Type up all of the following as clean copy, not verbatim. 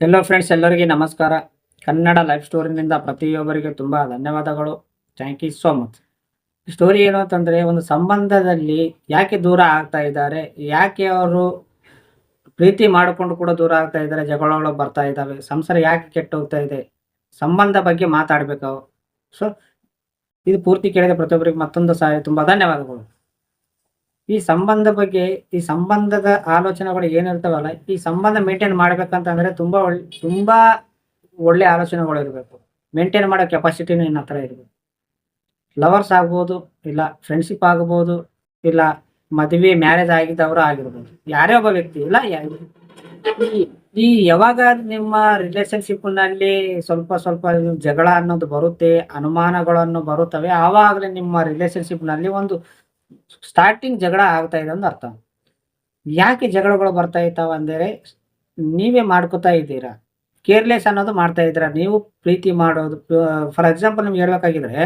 Hello friends, ಎಲ್ಲರಿಗೆ ನಮಸ್ಕಾರ. Kannada life ಸ್ಟೋರಿನಿಂದ ಪ್ರತಿಯೊಬ್ಬರಿಗೆ ತುಂಬ ಧನ್ಯವಾದಗಳು. Thank you so much. Story ಏನು ಅಂತಂದರೆ, ಒಂದು ಸಂಬಂಧದಲ್ಲಿ ಯಾಕೆ ದೂರ ಆಗ್ತಾ ಇದ್ದಾರೆ, ಯಾಕೆ ಅವರು ಪ್ರೀತಿ ಮಾಡಿಕೊಂಡು ಕೂಡ ದೂರ ಆಗ್ತಾ ಇದ್ದಾರೆ, ಜಗಳಗಳು ಬರ್ತಾ ಇದ್ದಾವೆ, ಸಂಸಾರ ಯಾಕೆ ಕೆಟ್ಟು ಹೋಗ್ತಾ ಇದೆ, ಸಂಬಂಧ ಬಗ್ಗೆ ಮಾತಾಡಬೇಕು. ಸೊ ಇದು ಪೂರ್ತಿ ಕೇಳಿದ ಪ್ರತಿಯೊಬ್ಬರಿಗೆ ಮತ್ತೊಂದು ಸಾರಿ ತುಂಬ ಧನ್ಯವಾದಗಳು. ಈ ಸಂಬಂಧ ಬಗ್ಗೆ, ಈ ಸಂಬಂಧದ ಆಲೋಚನೆಗಳು ಏನಿರ್ತಾವಲ್ಲ, ಈ ಸಂಬಂಧ ಮೇಂಟೈನ್ ಮಾಡ್ಬೇಕಂತಂದ್ರೆ ತುಂಬಾ ಒಳ್ಳೆ ಆಲೋಚನೆಗಳು ಇರಬೇಕು. ಮೇಂಟೈನ್ ಮಾಡೋ ಕೆಪಾಸಿಟಿನೂ ನಿನ್ನ ಹತ್ರ ಇರಬೇಕು. ಲವರ್ಸ್ ಆಗ್ಬೋದು, ಇಲ್ಲ ಫ್ರೆಂಡ್ಶಿಪ್ ಆಗ್ಬೋದು, ಇಲ್ಲ ಮದುವೆ ಮ್ಯಾರೇಜ್ ಆಗಿದ್ದವರು ಆಗಿರ್ಬೋದು, ಯಾರೇ ಒಬ್ಬ ವ್ಯಕ್ತಿ ಇಲ್ಲ ಈ ಈ ಯಾವಾಗ ನಿಮ್ಮ ರಿಲೇಶನ್ಶಿಪ್ ನಲ್ಲಿ ಸ್ವಲ್ಪ ಸ್ವಲ್ಪ ಜಗಳ ಅನ್ನೋದು ಬರುತ್ತೆ, ಅನುಮಾನಗಳನ್ನು ಬರುತ್ತವೆ, ಆವಾಗಲೇ ನಿಮ್ಮ ರಿಲೇಶನ್ಶಿಪ್ ನಲ್ಲಿ ಒಂದು ಸ್ಟಾರ್ಟಿಂಗ್ ಜಗಳ ಆಗ್ತಾ ಇದೆ ಅಂತ ಅರ್ಥ. ಯಾಕೆ ಜಗಳಗಳು ಬರ್ತಾ ಇದ್ದಾವ ಅಂದರೆ, ನೀವೇ ಮಾಡ್ಕೋತಾ ಇದ್ದೀರಾ, ಕೇರ್ಲೆಸ್ ಅನ್ನೋದು ಮಾಡ್ತಾ ಇದ್ದೀರಾ. ನೀವು ಪ್ರೀತಿ ಮಾಡೋದು, ಫಾರ್ ಎಕ್ಸಾಂಪಲ್ ನಿಮ್ಗೆ ಹೇಳ್ಬೇಕಾಗಿದ್ರೆ,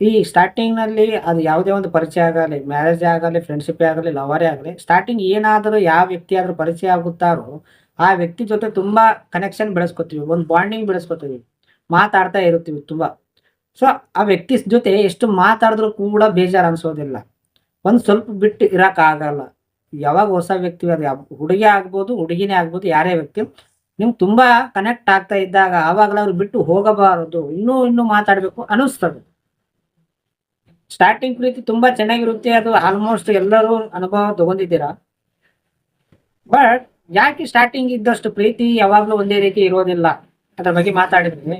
ಈ ಸ್ಟಾರ್ಟಿಂಗ್ನಲ್ಲಿ ಅದು ಯಾವುದೇ ಒಂದು ಪರಿಚಯ ಆಗಲಿ, ಮ್ಯಾರೇಜ್ ಆಗಲಿ, ಫ್ರೆಂಡ್ಶಿಪ್ ಆಗಲಿ, ಲವರೇ ಆಗಲಿ, ಸ್ಟಾರ್ಟಿಂಗ್ ಏನಾದರೂ ಯಾವ ವ್ಯಕ್ತಿ ಆದರೂ ಪರಿಚಯ ಆಗುತ್ತಾರೋ ಆ ವ್ಯಕ್ತಿ ಜೊತೆ ತುಂಬಾ ಕನೆಕ್ಷನ್ ಬೆಳೆಸ್ಕೊತೀವಿ, ಒಂದು ಬಾಂಡಿಂಗ್ ಬೆಳೆಸ್ಕೊತೀವಿ, ಮಾತಾಡ್ತಾ ಇರುತ್ತೀವಿ ತುಂಬ. ಸೊ ಆ ವ್ಯಕ್ತಿ ಜೊತೆ ಎಷ್ಟು ಮಾತಾಡಿದ್ರು ಕೂಡ ಬೇಜಾರು ಅನ್ಸೋದಿಲ್ಲ, ಒಂದು ಸ್ವಲ್ಪ ಬಿಟ್ಟು ಇರೋಕ್ಕಾಗಲ್ಲ. ಯಾವಾಗ ಹೊಸ ವ್ಯಕ್ತಿ, ಅದು ಹುಡುಗಿ ಆಗ್ಬೋದು, ಹುಡುಗಿನೇ ಆಗ್ಬೋದು, ಯಾರೇ ವ್ಯಕ್ತಿ ನಿಮ್ಗೆ ತುಂಬಾ ಕನೆಕ್ಟ್ ಆಗ್ತಾ ಇದ್ದಾಗ ಆವಾಗಲೇ ಅವ್ರು ಬಿಟ್ಟು ಹೋಗಬಾರದು, ಇನ್ನೂ ಮಾತಾಡಬೇಕು ಅನಿಸ್ತದೆ. ಸ್ಟಾರ್ಟಿಂಗ್ ಪ್ರೀತಿ ತುಂಬಾ ಚೆನ್ನಾಗಿರುತ್ತೆ, ಅದು ಆಲ್ಮೋಸ್ಟ್ ಎಲ್ಲರೂ ಅನುಭವ ತಗೊಂಡಿದ್ದೀರಾ. ಬಟ್ ಯಾಕೆ ಸ್ಟಾರ್ಟಿಂಗ್ ಇದ್ದಷ್ಟು ಪ್ರೀತಿ ಯಾವಾಗಲೂ ಒಂದೇ ರೀತಿ ಇರೋದಿಲ್ಲ, ಅದ್ರ ಬಗ್ಗೆ ಮಾತಾಡಿದ್ವಿ.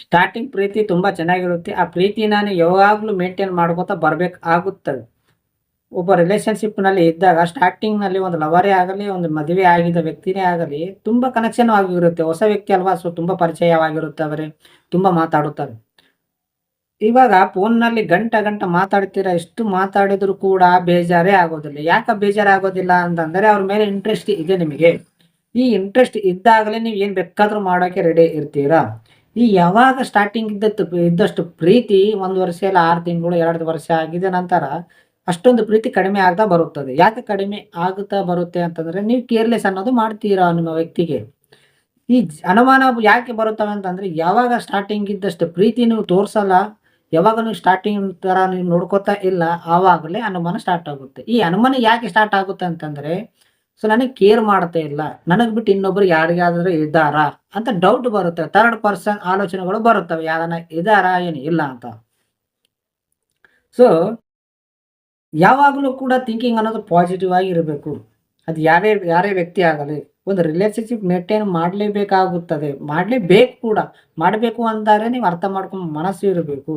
ಸ್ಟಾರ್ಟಿಂಗ್ ಪ್ರೀತಿ ತುಂಬಾ ಚೆನ್ನಾಗಿರುತ್ತೆ, ಆ ಪ್ರೀತಿನ ಯಾವಾಗಲೂ ಮೇಂಟೈನ್ ಮಾಡ್ಕೋತಾ ಬರ್ಬೇಕಾಗುತ್ತದೆ. ಒಬ್ಬ ರಿಲೇಶನ್ಶಿಪ್ನಲ್ಲಿ ಇದ್ದಾಗ ಸ್ಟಾರ್ಟಿಂಗ್ನಲ್ಲಿ ಒಂದು ಲವರೇ ಆಗಲಿ, ಒಂದು ಮದುವೆ ಆಗಿದ್ದ ವ್ಯಕ್ತಿನೇ ಆಗಲಿ, ತುಂಬ ಕನೆಕ್ಷನ್ ಆಗಿರುತ್ತೆ. ಹೊಸ ವ್ಯಕ್ತಿ ಅಲ್ವಾ, ಸೊ ತುಂಬ ಪರಿಚಯವಾಗಿರುತ್ತೆ, ಅವರೇ ತುಂಬ ಮಾತಾಡುತ್ತಾರೆ. ಇವಾಗ ಫೋನ್ನಲ್ಲಿ ಗಂಟ ಮಾತಾಡ್ತೀರಾ, ಎಷ್ಟು ಮಾತಾಡಿದ್ರು ಕೂಡ ಬೇಜಾರೇ ಆಗೋದಿಲ್ಲ. ಯಾಕೆ ಬೇಜಾರಾಗೋದಿಲ್ಲ ಅಂತಂದರೆ, ಅವ್ರ ಮೇಲೆ ಇಂಟ್ರೆಸ್ಟ್ ಇದೆ ನಿಮಗೆ. ಈ ಇಂಟ್ರೆಸ್ಟ್ ಇದ್ದಾಗಲೇ ನೀವು ಏನು ಬೇಕಾದರೂ ಮಾಡೋಕ್ಕೆ ರೆಡಿ ಇರ್ತೀರಾ. ಈ ಯಾವಾಗ ಸ್ಟಾರ್ಟಿಂಗ್ ಇದ್ದಷ್ಟು ಪ್ರೀತಿ 1 ವರ್ಷ ಇಲ್ಲ 6 ತಿಂಗಳು 2 ವರ್ಷ ಆಗಿದ ನಂತರ ಅಷ್ಟೊಂದು ಪ್ರೀತಿ ಕಡಿಮೆ ಆಗ್ತಾ ಬರುತ್ತದೆ. ಯಾಕೆ ಕಡಿಮೆ ಆಗುತ್ತಾ ಬರುತ್ತೆ ಅಂತಂದ್ರೆ, ನೀವು ಕೇರ್ಲೆಸ್ ಅನ್ನೋದು ಮಾಡ್ತೀರಾ ನಿಮ್ಮ ವ್ಯಕ್ತಿಗೆ. ಈ ಅನುಮಾನ ಯಾಕೆ ಬರುತ್ತವೆ ಅಂತಂದ್ರೆ, ಯಾವಾಗ ಸ್ಟಾರ್ಟಿಂಗ್ ಇದ್ದಷ್ಟು ಪ್ರೀತಿ ನೀವು ತೋರ್ಸಲ್ಲ, ಯಾವಾಗ ನೀವು ಸ್ಟಾರ್ಟಿಂಗ್ ತರ ನೀವು ನೋಡ್ಕೋತಾ ಇಲ್ಲ, ಆವಾಗಲೇ ಅನುಮಾನ ಸ್ಟಾರ್ಟ್ ಆಗುತ್ತೆ. ಈ ಅನುಮಾನ ಯಾಕೆ ಸ್ಟಾರ್ಟ್ ಆಗುತ್ತೆ ಅಂತಂದ್ರೆ, ಸೊ ನನಗೆ ಕೇರ್ ಮಾಡ್ತಾ ಇಲ್ಲ, ನನಗ್ ಬಿಟ್ಟು ಇನ್ನೊಬ್ರು ಯಾರಿಗಾದ್ರೂ ಇದ್ದಾರಾ ಅಂತ ಡೌಟ್ ಬರುತ್ತೆ. ಥರ್ಡ್ ಪರ್ಸನ್ ಆಲೋಚನೆಗಳು ಬರುತ್ತವೆ, ಯಾರನ್ನ ಇದ್ದಾರಾ ಏನು ಇಲ್ಲ ಅಂತ. ಸೊ ಯಾವಾಗಲೂ ಕೂಡ ಥಿಂಕಿಂಗ್ ಅನ್ನೋದು ಪಾಸಿಟಿವ್ ಆಗಿರಬೇಕು. ಅದು ಯಾರೇ ವ್ಯಕ್ತಿ ಆಗಲಿ, ಒಂದು ರಿಲೇಶನ್ಶಿಪ್ ಮೇಂಟೈನ್ ಮಾಡಲೇಬೇಕಾಗುತ್ತದೆ, ಮಾಡಲೇಬೇಕು ಕೂಡ. ಮಾಡಬೇಕು ಅಂತಾರೆ ನೀವು ಅರ್ಥ ಮಾಡ್ಕೊಂಡು ಮನಸ್ಸು ಇರಬೇಕು.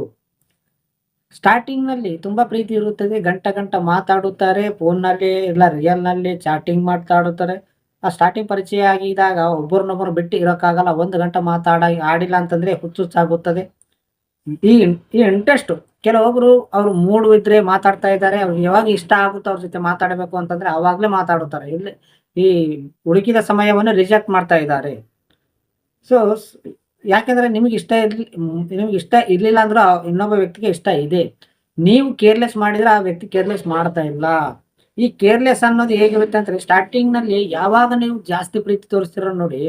ಸ್ಟಾರ್ಟಿಂಗ್ನಲ್ಲಿ ತುಂಬ ಪ್ರೀತಿ ಇರುತ್ತದೆ, ಗಂಟ ಮಾತಾಡುತ್ತಾರೆ, ಫೋನ್ನಲ್ಲಿ ಇಲ್ಲ ರಿಯಲ್ನಲ್ಲಿ ಚಾಟಿಂಗ್ ಮಾತಾಡುತ್ತಾರೆ. ಆ ಸ್ಟಾರ್ಟಿಂಗ್ ಪರಿಚಯ ಆಗಿದಾಗ ಒಬ್ಬರನ್ನೊಬ್ಬರು ಬಿಟ್ಟು ಇರೋಕ್ಕಾಗಲ್ಲ. 1 ಗಂಟೆ ಆಡಿಲ್ಲ ಅಂತಂದರೆ ಹುಚ್ಚುಚ್ಚಾಗುತ್ತದೆ. ಈ ಈ ಇಂಟ್ರೆಸ್ಟ್, ಕೆಲವೊಬ್ರು ಅವ್ರು ಮೂಡ್ ಇದ್ರೆ ಮಾತಾಡ್ತಾ ಇದ್ದಾರೆ, ಅವ್ರಿಗೆ ಯಾವಾಗ ಇಷ್ಟ ಆಗುತ್ತೋ ಅವ್ರ ಜೊತೆ ಮಾತಾಡಬೇಕು ಅಂತಂದ್ರೆ ಅವಾಗ್ಲೇ ಮಾತಾಡುತ್ತಾರೆ. ಇಲ್ಲಿ ಈ ಹುಡುಕಿದ ಸಮಯವನ್ನು ರಿಜೆಕ್ಟ್ ಮಾಡ್ತಾ ಇದ್ದಾರೆ. ಸೊ ಯಾಕೆಂದ್ರೆ ನಿಮ್ಗೆ ಇಷ್ಟ ಇರ್ಲಿಲ್ಲ ಅಂದ್ರೂ ಇನ್ನೊಬ್ಬ ವ್ಯಕ್ತಿಗೆ ಇಷ್ಟ ಇದೆ. ನೀವು ಕೇರ್ಲೆಸ್ ಮಾಡಿದ್ರೆ ಆ ವ್ಯಕ್ತಿ ಕೇರ್ಲೆಸ್ ಮಾಡ್ತಾ ಇಲ್ಲ. ಈ ಕೇರ್ಲೆಸ್ ಅನ್ನೋದು ಹೇಗಿರುತ್ತೆ ಅಂದ್ರೆ, ಸ್ಟಾರ್ಟಿಂಗ್ ನಲ್ಲಿ ಯಾವಾಗ ನೀವು ಜಾಸ್ತಿ ಪ್ರೀತಿ ತೋರಿಸ್ತಿರೋ ನೋಡಿ,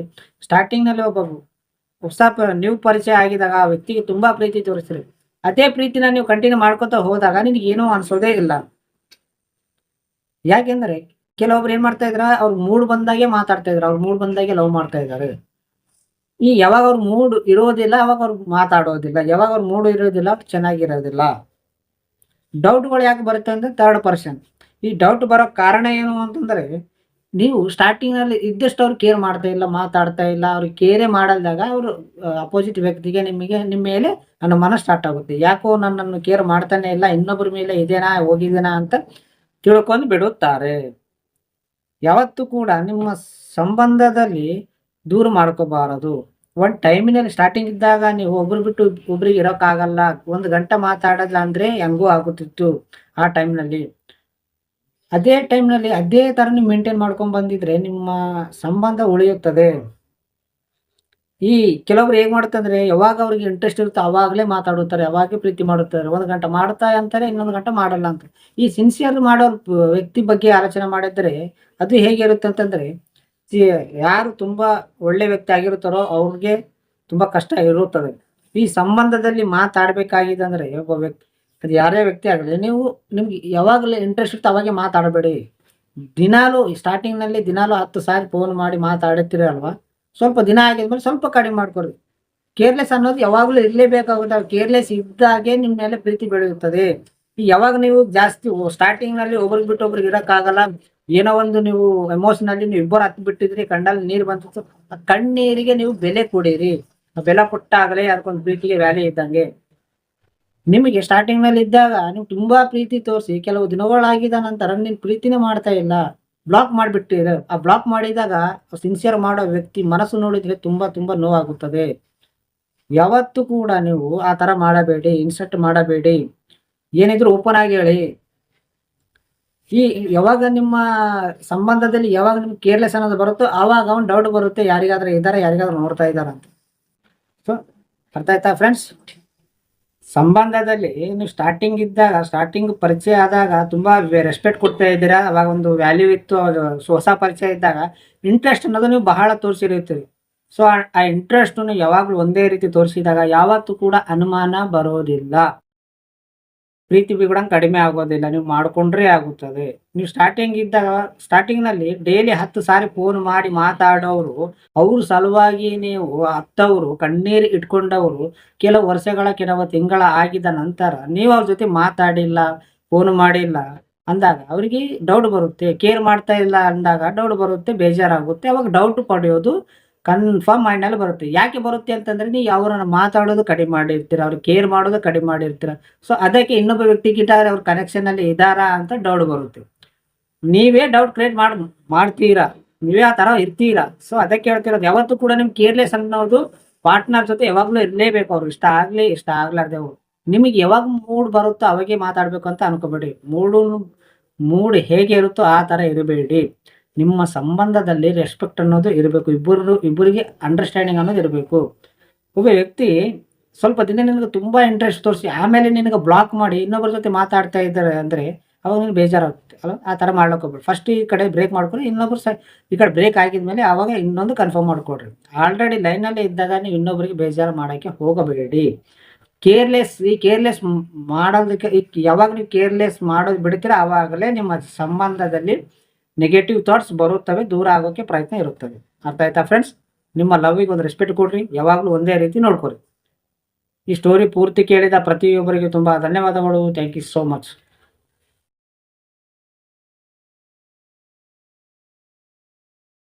ಸ್ಟಾರ್ಟಿಂಗ್ ನಲ್ಲಿ ಒಬ್ಬ ಹೊಸ ನ್ಯೂ ಪರಿಚಯ ಆಗಿದಾಗ ಆ ವ್ಯಕ್ತಿಗೆ ತುಂಬಾ ಪ್ರೀತಿ ತೋರಿಸ್ತೀರಿ. ಅದೇ ಪ್ರೀತಿನ ನೀವು ಕಂಟಿನ್ಯೂ ಮಾಡ್ಕೊತಾ ಹೋದಾಗ ನಿನಗೆ ಏನೂ ಅನ್ಸೋದೇ ಇಲ್ಲ. ಯಾಕೆಂದ್ರೆ ಕೆಲವೊಬ್ರು ಏನ್ ಮಾಡ್ತಾ ಇದ್ರ, ಅವ್ರ ಮೂಡ್ ಬಂದಾಗೆ ಮಾತಾಡ್ತಾ ಇದ್ರು, ಅವ್ರ ಮೂಡ್ ಬಂದಾಗೆ ಲವ್ ಮಾಡ್ತಾ ಇದ್ದಾರೆ. ಈ ಯಾವಾಗ ಅವ್ರ ಮೂಡ್ ಇರೋದಿಲ್ಲ ಅವಾಗ ಅವ್ರು ಮಾತಾಡೋದಿಲ್ಲ, ಯಾವಾಗ ಅವ್ರ ಮೂಡ್ ಇರೋದಿಲ್ಲ ಅವ್ರು ಚೆನ್ನಾಗಿರೋದಿಲ್ಲ. ಡೌಟ್ಗಳು ಯಾಕೆ ಬರುತ್ತೆ ಅಂದ್ರೆ, ಥರ್ಡ್ ಪರ್ಸನ್. ಈ ಡೌಟ್ ಬರೋ ಕಾರಣ ಏನು ಅಂತಂದ್ರೆ, ನೀವು ಸ್ಟಾರ್ಟಿಂಗ್ ನಲ್ಲಿ ಇದ್ದಷ್ಟು ಅವ್ರು ಕೇರ್ ಮಾಡ್ತಾ ಇಲ್ಲ, ಮಾತಾಡ್ತಾ ಇಲ್ಲ, ಅವ್ರಿಗೆ ಕೇರೇ ಮಾಡಲ್ದಾಗ ಅವರು ಅಪೋಸಿಟ್ ವ್ಯಕ್ತಿಗೆ ನಿಮ್ಮ ಮೇಲೆ ಅನುಮಾನ ಸ್ಟಾರ್ಟ್ ಆಗುತ್ತೆ. ಯಾಕೋ ನನ್ನನ್ನು ಕೇರ್ ಮಾಡ್ತಾನೆ ಇಲ್ಲ, ಇನ್ನೊಬ್ಬರ ಮೇಲೆ ಇದೇನಾ ಹೋಗಿದ್ದೇನಾ ಅಂತ ತಿಳ್ಕೊಂಡು ಬಿಡುತ್ತಾರೆ. ಯಾವತ್ತೂ ಕೂಡ ನಿಮ್ಮ ಸಂಬಂಧದಲ್ಲಿ ದೂರ ಮಾಡ್ಕೋಬಾರದು. ಒಂದು ಟೈಮಿನಲ್ಲಿ ಸ್ಟಾರ್ಟಿಂಗ್ ಇದ್ದಾಗ ನೀವು ಒಬ್ರು ಬಿಟ್ಟು ಒಬ್ರಿಗೆ ಇರೋಕ್ಕಾಗಲ್ಲ, 1 ಗಂಟೆ ಮಾತಾಡಲ್ಲ ಅಂದ್ರೆ ಹೆಂಗೋ ಆಗುತ್ತಿತ್ತು ಆ ಟೈಮ್ನಲ್ಲಿ. ಅದೇ ಟೈಮ್ನಲ್ಲಿ ಅದೇ ತರ ನೀವು ಮೇಂಟೈನ್ ಮಾಡ್ಕೊಂಡು ಬಂದಿದ್ರೆ ನಿಮ್ಮ ಸಂಬಂಧ ಉಳಿಯುತ್ತದೆ. ಈ ಕೆಲವ್ರು ಹೇಗ್ ಮಾಡ್ತಂದ್ರೆ, ಯಾವಾಗ ಅವ್ರಿಗೆ ಇಂಟ್ರೆಸ್ಟ್ ಇರುತ್ತೋ ಅವಾಗಲೇ ಮಾತಾಡುತ್ತಾರೆ, ಅವಾಗೇ ಪ್ರೀತಿ ಮಾಡುತ್ತಾರೆ. 1 ಗಂಟೆ ಮಾಡ್ತಾ ಅಂತಾರೆ, ಇನ್ನೊಂದು ಗಂಟೆ ಮಾಡಲ್ಲ ಅಂತ. ಈ ಸಿನ್ಸಿಯರ್ ಮಾಡೋ ವ್ಯಕ್ತಿ ಬಗ್ಗೆ ಆಲೋಚನೆ ಮಾಡಿದ್ರೆ ಅದು ಹೇಗಿರುತ್ತೆ ಅಂತಂದ್ರೆ, ಯಾರು ತುಂಬಾ ಒಳ್ಳೆ ವ್ಯಕ್ತಿ ಆಗಿರುತ್ತಾರೋ ಅವ್ರಿಗೆ ತುಂಬಾ ಕಷ್ಟ ಇರುತ್ತದೆ. ಈ ಸಂಬಂಧದಲ್ಲಿ ಮಾತಾಡಬೇಕಾಗಿದೆ ಅಂದ್ರೆ ಒಬ್ಬ ವ್ಯಕ್ತಿ, ಅದು ಯಾರೇ ವ್ಯಕ್ತಿ ಆಗಲಿ, ನಿಮ್ಗೆ ಯಾವಾಗಲೇ ಇಂಟ್ರೆಸ್ಟ್ ಇರುತ್ತೆ ಅವಾಗೆ ಮಾತಾಡಬೇಡಿ. ದಿನಾಲೂ ಸ್ಟಾರ್ಟಿಂಗ್ನಲ್ಲಿ ದಿನಾಲೂ 10 ಸಾರಿ ಫೋನ್ ಮಾಡಿ ಮಾತಾಡುತ್ತೀರಿ ಅಲ್ವಾ, ಸ್ವಲ್ಪ ದಿನ ಆಗಿದ್ಮೇಲೆ ಸ್ವಲ್ಪ ಕಡಿಮೆ ಮಾಡ್ಕೊರಿ. ಕೇರ್ಲೆಸ್ ಅನ್ನೋದು ಯಾವಾಗಲೂ ಇರಲೇಬೇಕಾಗುತ್ತೆ. ಕೇರ್ಲೆಸ್ ಇದ್ದಾಗೆ ನಿಮ್ಮ ಮೇಲೆ ಪ್ರೀತಿ ಬೆಳೆಯುತ್ತದೆ. ಈ ಯಾವಾಗ ನೀವು ಜಾಸ್ತಿ ಸ್ಟಾರ್ಟಿಂಗ್ನಲ್ಲಿ ಒಬ್ರಿಗೆ ಬಿಟ್ಟು ಒಬ್ರಿಗೆ ಇರೋಕ್ಕಾಗಲ್ಲ, ಏನೋ ಒಂದು ನೀವು ಎಮೋಷನಲ್ಲಿ ನೀವು ಇಬ್ಬರು ಹತ್ತು ಬಿಟ್ಟಿದ್ರಿ, ಕಣ್ಣಲ್ಲಿ ನೀರು ಬಂತು, ಆ ಕಣ್ಣೀರಿಗೆ ನೀವು ಬೆಲೆ ಕೊಡಿರಿ. ಆ ಬೆಲೆ ಕೊಟ್ಟಾಗಲೇ ಅದಕ್ಕೊಂದು ಪ್ರೀತಿಗೆ ವ್ಯಾಲ್ಯೂ ಇದ್ದಂಗೆ. ನಿಮಗೆ ಸ್ಟಾರ್ಟಿಂಗ್ನಲ್ಲಿ ಇದ್ದಾಗ ನೀವು ತುಂಬಾ ಪ್ರೀತಿ ತೋರಿಸಿ ಕೆಲವು ದಿನಗಳಾಗಿದ ನಂತರ ನೀನು ಪ್ರೀತಿನೇ ಮಾಡ್ತಾ ಇಲ್ಲ, ಬ್ಲಾಕ್ ಮಾಡಿಬಿಟ್ಟಿರ. ಆ ಬ್ಲಾಕ್ ಮಾಡಿದಾಗ ಸಿನ್ಸಿಯರ್ ಮಾಡೋ ವ್ಯಕ್ತಿ ಮನಸ್ಸು ನೋಡಿದ್ರೆ ತುಂಬಾ ತುಂಬಾ ನೋವಾಗುತ್ತದೆ. ಯಾವತ್ತೂ ಕೂಡ ನೀವು ಆ ಥರ ಮಾಡಬೇಡಿ, ಇನ್ಸಲ್ಟ್ ಮಾಡಬೇಡಿ. ಏನಿದ್ರು ಓಪನ್ ಆಗಿ ಹೇಳಿ. ಈ ಯಾವಾಗ ನಿಮ್ಮ ಸಂಬಂಧದಲ್ಲಿ ಯಾವಾಗ ನಿಮ್ಗೆ ಕೇರ್ಲೆಸ್ ಅನ್ನೋದು ಬರುತ್ತೋ ಆವಾಗ ಅವ್ನು ಡೌಟ್ ಬರುತ್ತೆ, ಯಾರಿಗಾದ್ರೂ ಇದ್ದಾರೆ, ಯಾರಿಗಾದ್ರೂ ನೋಡ್ತಾ ಇದ್ದಾರೆ ಅಂತ. ಸೊ ಅರ್ಥ ಆಯ್ತಾ ಫ್ರೆಂಡ್ಸ್? ಸಂಬಂಧದಲ್ಲಿ ನೀವು ಸ್ಟಾರ್ಟಿಂಗ್ ಪರಿಚಯ ಆದಾಗ ತುಂಬಾ ರೆಸ್ಪೆಕ್ಟ್ ಕೊಡ್ತಾ ಇದ್ದೀರಾ, ಅವಾಗ ಒಂದು ವ್ಯಾಲ್ಯೂ ಇತ್ತು. ಹೊಸ ಪರಿಚಯ ಇದ್ದಾಗ ಇಂಟ್ರೆಸ್ಟ್ ಅನ್ನೋದು ನೀವು ಬಹಳ ತೋರಿಸಿರ್ತೀರಿ. ಸೊ ಆ ಇಂಟ್ರೆಸ್ಟ್ ಯಾವಾಗಲೂ ಒಂದೇ ರೀತಿ ತೋರಿಸಿದಾಗ ಯಾವತ್ತೂ ಕೂಡ ಅನುಮಾನ ಬರೋದಿಲ್ಲ, ಪ್ರೀತಿ ಕೂಡ ಕಡಿಮೆ ಆಗೋದಿಲ್ಲ, ನೀವು ಮಾಡ್ಕೊಂಡ್ರೆ ಆಗುತ್ತದೆ. ನೀವು ಸ್ಟಾರ್ಟಿಂಗ್ನಲ್ಲಿ ಡೈಲಿ 10 ಸಾರಿ ಫೋನ್ ಮಾಡಿ ಮಾತಾಡೋರು, ಅವ್ರ ಸಲುವಾಗಿ ನೀವು ಹತ್ತವರು ಕಣ್ಣೀರು ಇಟ್ಕೊಂಡವರು, ಕೆಲವು ವರ್ಷಗಳ ಕೆಲವು ತಿಂಗಳ ಆಗಿದ ನಂತರ ನೀವು ಅವ್ರ ಜೊತೆ ಮಾತಾಡಿಲ್ಲ, ಫೋನ್ ಮಾಡಿಲ್ಲ ಅಂದಾಗ ಅವರಿಗೆ ಡೌಟ್ ಬರುತ್ತೆ. ಕೇರ್ ಮಾಡ್ತಾ ಇಲ್ಲ ಅಂದಾಗ ಡೌಟ್ ಬರುತ್ತೆ, ಬೇಜಾರಾಗುತ್ತೆ. ಅವಾಗ ಡೌಟ್ ಪಡೆಯೋದು ಕನ್ಫರ್ಮ್ ಮೈಂಡ್ನಲ್ಲಿ ಬರುತ್ತೆ. ಯಾಕೆ ಬರುತ್ತೆ ಅಂತಂದ್ರೆ ನೀವು ಅವ್ರನ್ನ ಮಾತಾಡೋದು ಕಡಿಮೆ ಮಾಡಿರ್ತೀರ, ಅವ್ರಿಗೆ ಕೇರ್ ಮಾಡೋದು ಕಡಿಮೆ ಮಾಡಿರ್ತೀರ. ಸೊ ಅದಕ್ಕೆ ಇನ್ನೊಬ್ಬ ವ್ಯಕ್ತಿ ಗಿಟ್ಟ ಅವ್ರ ಕನೆಕ್ಷನ್ ಅಲ್ಲಿ ಇದ್ದಾರಾ ಅಂತ ಡೌಟ್ ಬರುತ್ತೆ. ನೀವೇ ಡೌಟ್ ಕ್ರಿಯೇಟ್ ಮಾಡ್ತೀರಾ, ನೀವೇ ಆ ತರ ಇರ್ತೀರಾ. ಸೊ ಅದಕ್ಕೆ ಹೇಳ್ತಿರೋದು, ಯಾವತ್ತೂ ಕೂಡ ನಿಮ್ಗೆ ಕೇರ್ಲೆಸ್ ಅನ್ನೋದು ಪಾರ್ಟ್ನರ್ ಜೊತೆ ಯಾವಾಗ್ಲೂ ಇರಲೇಬೇಕು. ಅವ್ರು ಇಷ್ಟ ಆಗ್ಲಿ ಇಷ್ಟ ಆಗ್ಲಾರ್ದೆ ಅವ್ರು ನಿಮಗೆ ಯಾವಾಗ ಮೂಡ್ ಬರುತ್ತೋ ಅವಾಗೆ ಮಾತಾಡ್ಬೇಕು ಅಂತ ಅನ್ಕೋಬೇಡಿ. ಮೂಡ್ ಹೇಗೆ ಇರುತ್ತೋ ಆ ತರ ಇರಬೇಡಿ. ನಿಮ್ಮ ಸಂಬಂಧದಲ್ಲಿ ರೆಸ್ಪೆಕ್ಟ್ ಅನ್ನೋದು ಇರಬೇಕು. ಇಬ್ಬರಿಗೆ ಅಂಡರ್ಸ್ಟ್ಯಾಂಡಿಂಗ್ ಅನ್ನೋದು ಇರಬೇಕು. ಒಬ್ಬ ವ್ಯಕ್ತಿ ಸ್ವಲ್ಪ ದಿನ ನಿನಗೆ ತುಂಬಾ ಇಂಟ್ರೆಸ್ಟ್ ತೋರಿಸಿ ಆಮೇಲೆ ನಿನಗೆ ಬ್ಲಾಕ್ ಮಾಡಿ ಇನ್ನೊಬ್ಬರ ಜೊತೆ ಮಾತಾಡ್ತಾ ಇದ್ದಾರೆ ಅಂದ್ರೆ ಅವಾಗ ನಿಮ್ಗೆ ಬೇಜಾರಾಗುತ್ತೆ ಅಲ್ಲ. ಆ ಥರ ಮಾಡ್ಲಿಕ್ಕೆ ಹೋಗ್ಬೇಡಿ. ಫಸ್ಟ್ ಈ ಕಡೆ ಬ್ರೇಕ್ ಮಾಡ್ಕೊರಿ, ಇನ್ನೊಬ್ರು ಈ ಕಡೆ ಬ್ರೇಕ್ ಆಗಿದ್ಮೇಲೆ ಆವಾಗ ಇನ್ನೊಂದು ಕನ್ಫರ್ಮ್ ಮಾಡ್ಕೊಡ್ರಿ. ಆಲ್ರೆಡಿ ಲೈನಲ್ಲೇ ಇದ್ದಾಗ ನೀವು ಇನ್ನೊಬ್ಬರಿಗೆ ಬೇಜಾರು ಮಾಡೋಕ್ಕೆ ಹೋಗಬೇಡಿ. ಕೇರ್ಲೆಸ್ ಮಾಡೋದಕ್ಕೆ ಯಾವಾಗ ನೀವು ಕೇರ್ಲೆಸ್ ಮಾಡೋದು ಬಿಡ್ತೀರ ಆವಾಗಲೇ ನಿಮ್ಮ ಸಂಬಂಧದಲ್ಲಿ ನೆಗೆಟಿವ್ ಥಾಟ್ಸ್ ಬರುತ್ತವೆ, ದೂರ ಆಗೋಕ್ಕೆ ಪ್ರಯತ್ನ ಇರುತ್ತದೆ. ಅರ್ಥ ಆಯ್ತಾ ಫ್ರೆಂಡ್ಸ್? ನಿಮ್ಮ ಲವ್ವಿಗೆ ಒಂದು ರೆಸ್ಪೆಕ್ಟ್ ಕೊಡ್ರಿ, ಯಾವಾಗಲೂ ಒಂದೇ ರೀತಿ ನೋಡ್ಕೊರಿ. ಈ ಸ್ಟೋರಿ ಪೂರ್ತಿ ಕೇಳಿದ ಪ್ರತಿಯೊಬ್ಬರಿಗೆ ತುಂಬ ಧನ್ಯವಾದಗಳು. Thank you so much.